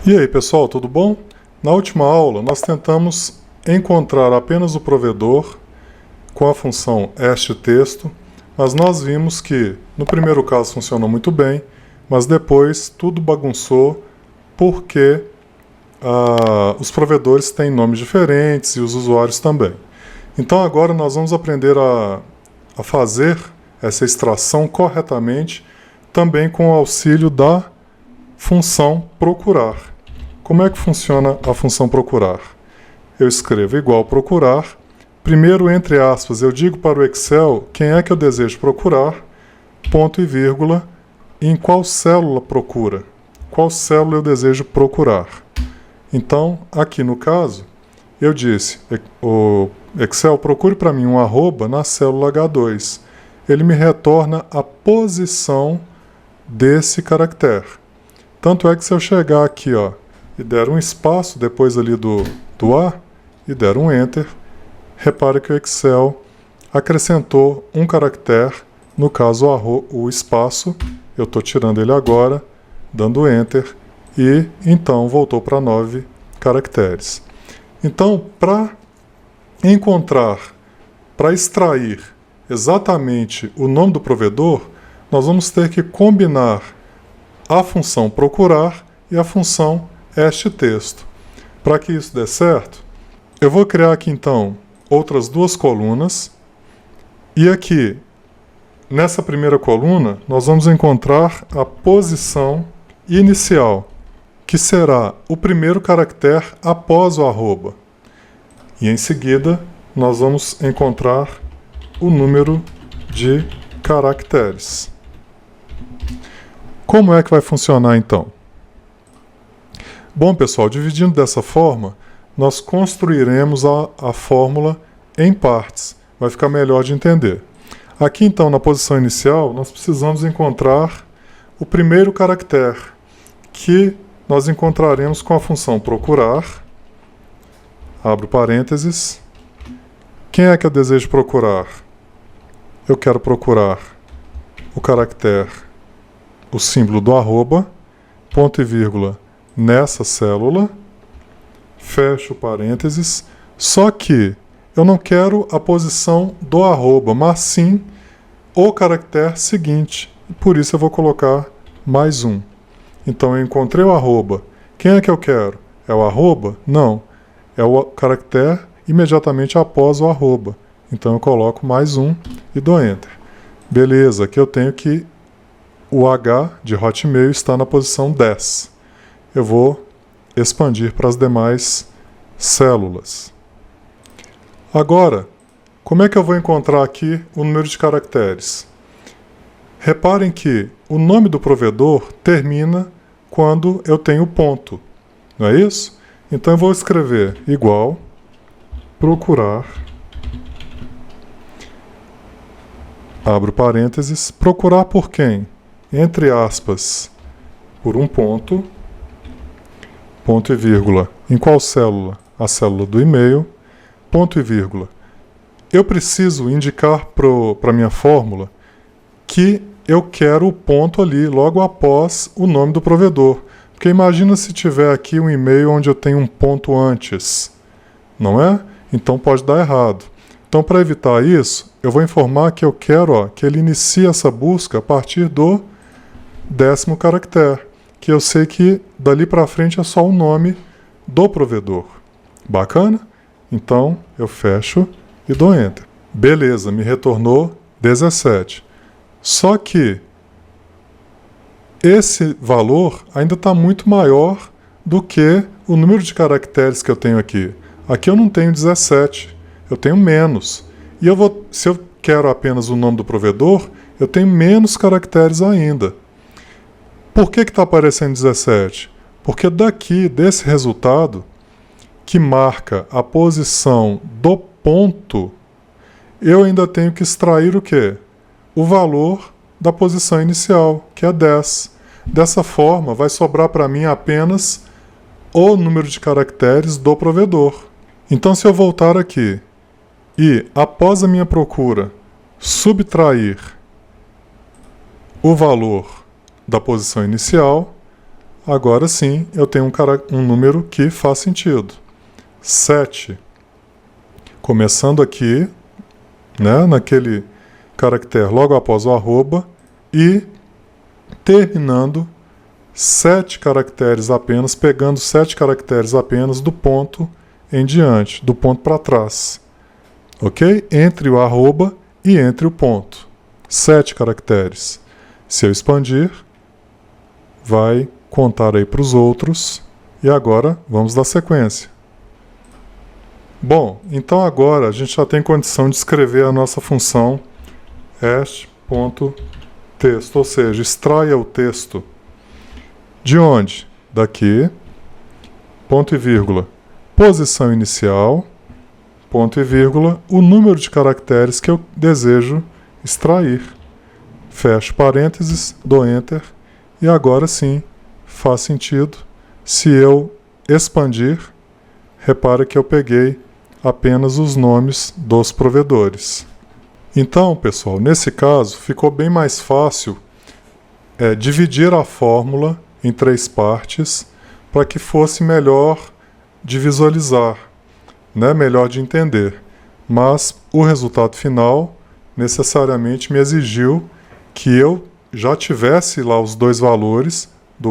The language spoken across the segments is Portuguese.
E aí pessoal, tudo bom? Na última aula nós tentamos encontrar apenas o provedor com a função este-texto, mas nós vimos que no primeiro caso funcionou muito bem, mas depois tudo bagunçou porque os provedores têm nomes diferentes e os usuários também. Então agora nós vamos aprender a fazer essa extração corretamente também com o auxílio da função procurar. Como é que funciona a função procurar? Eu escrevo igual procurar. Primeiro, entre aspas, eu digo para o Excel quem é que eu desejo procurar, ponto e vírgula, e em qual célula procura. Qual célula eu desejo procurar. Então, aqui no caso, eu disse, o Excel procure para mim um arroba na célula H2. Ele me retorna a posição desse caractere. Tanto é que se eu chegar aqui, ó, e der um espaço depois ali do A e der um Enter, repare que o Excel acrescentou um caractere, no caso o espaço, eu estou tirando ele agora, dando Enter, e então voltou para 9 caracteres. Então, para encontrar, para extrair exatamente o nome do provedor, nós vamos ter que combinar a função procurar e a função este-texto. Para que isso dê certo, eu vou criar aqui então outras duas colunas, e aqui, nessa primeira coluna, nós vamos encontrar a posição inicial, que será o primeiro caractere após o arroba. E em seguida, nós vamos encontrar o número de caracteres. Como é que vai funcionar então? Bom, pessoal, dividindo dessa forma, nós construiremos a fórmula em partes. Vai ficar melhor de entender. Aqui, então, na posição inicial, nós precisamos encontrar o primeiro caractere, que nós encontraremos com a função procurar. Abro parênteses. Quem é que eu desejo procurar? Eu quero procurar o caractere, o símbolo do arroba, ponto e vírgula, nessa célula, fecho parênteses, só que eu não quero a posição do arroba, mas sim o caractere seguinte, por isso eu vou colocar mais um. Então eu encontrei o arroba, quem é que eu quero? É o arroba? Não, é o caractere imediatamente após o arroba, então eu coloco mais um e dou Enter. Beleza, aqui eu tenho que o H de Hotmail está na posição 10. Eu vou expandir para as demais células. Agora, como é que eu vou encontrar aqui o número de caracteres? Reparem que o nome do provedor termina quando eu tenho ponto, não é isso? Então eu vou escrever igual procurar, abro parênteses, procurar por quem? Entre aspas, por um ponto, ponto e vírgula. Em qual célula? A célula do e-mail, ponto e vírgula. Eu preciso indicar para a minha fórmula que eu quero o ponto ali logo após o nome do provedor. Porque imagina se tiver aqui um e-mail onde eu tenho um ponto antes, não é? Então pode dar errado. Então, para evitar isso, eu vou informar que eu quero que ele inicie essa busca a partir do 10º caractere, que eu sei que dali para frente é só o nome do provedor. Bacana? Então, eu fecho e dou Enter. Beleza, me retornou 17. Só que esse valor ainda está muito maior do que o número de caracteres que eu tenho aqui. Aqui eu não tenho 17, eu tenho menos. E se eu quero apenas o nome do provedor, eu tenho menos caracteres ainda. Por que está aparecendo 17? Porque daqui, desse resultado, que marca a posição do ponto, eu ainda tenho que extrair o quê? O valor da posição inicial, que é 10. Dessa forma, vai sobrar para mim apenas o número de caracteres do provedor. Então, se eu voltar aqui e, após a minha procura, subtrair o valor da posição inicial, agora sim eu tenho um número que faz sentido. 7. Começando aqui, né, naquele caractere logo após o arroba e terminando 7 caracteres apenas, pegando 7 caracteres apenas do ponto em diante, do ponto para trás. Ok? Entre o arroba e entre o ponto. 7 caracteres. Se eu expandir, vai contar aí para os outros. E agora vamos dar sequência. Bom, então agora a gente já tem condição de escrever a nossa função hash.text, ou seja, extraia o texto. De onde? Daqui, ponto e vírgula, posição inicial, ponto e vírgula, o número de caracteres que eu desejo extrair. Fecho parênteses, dou Enter, e agora sim faz sentido. Se eu expandir, repara que eu peguei apenas os nomes dos provedores. Então, pessoal, nesse caso ficou bem mais fácil dividir a fórmula em 3 partes para que fosse melhor de visualizar, né? Melhor de entender. Mas o resultado final necessariamente me exigiu que eu já tivesse lá os 2 valores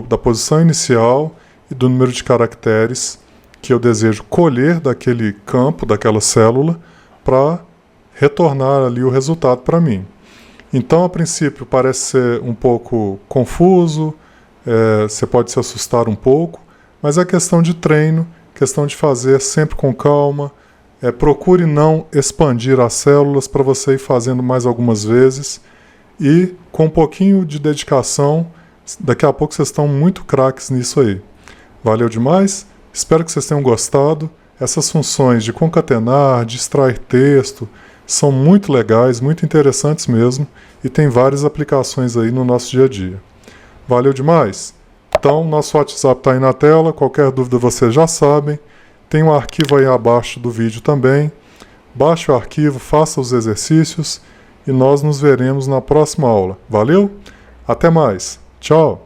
da posição inicial e do número de caracteres que eu desejo colher daquele campo, daquela célula, para retornar ali o resultado para mim. Então, a princípio, parece ser um pouco confuso, você pode se assustar um pouco, mas é questão de treino, questão de fazer sempre com calma. Procure não expandir as células para você ir fazendo mais algumas vezes. E com um pouquinho de dedicação, daqui a pouco vocês estão muito craques nisso aí. Valeu demais, espero que vocês tenham gostado. Essas funções de concatenar, de extrair texto, são muito legais, muito interessantes mesmo, e tem várias aplicações aí no nosso dia a dia. Valeu demais? Então, nosso WhatsApp está aí na tela, qualquer dúvida vocês já sabem. Tem um arquivo aí abaixo do vídeo também. Baixe o arquivo, faça os exercícios e nós nos veremos na próxima aula. Valeu? Até mais. Tchau!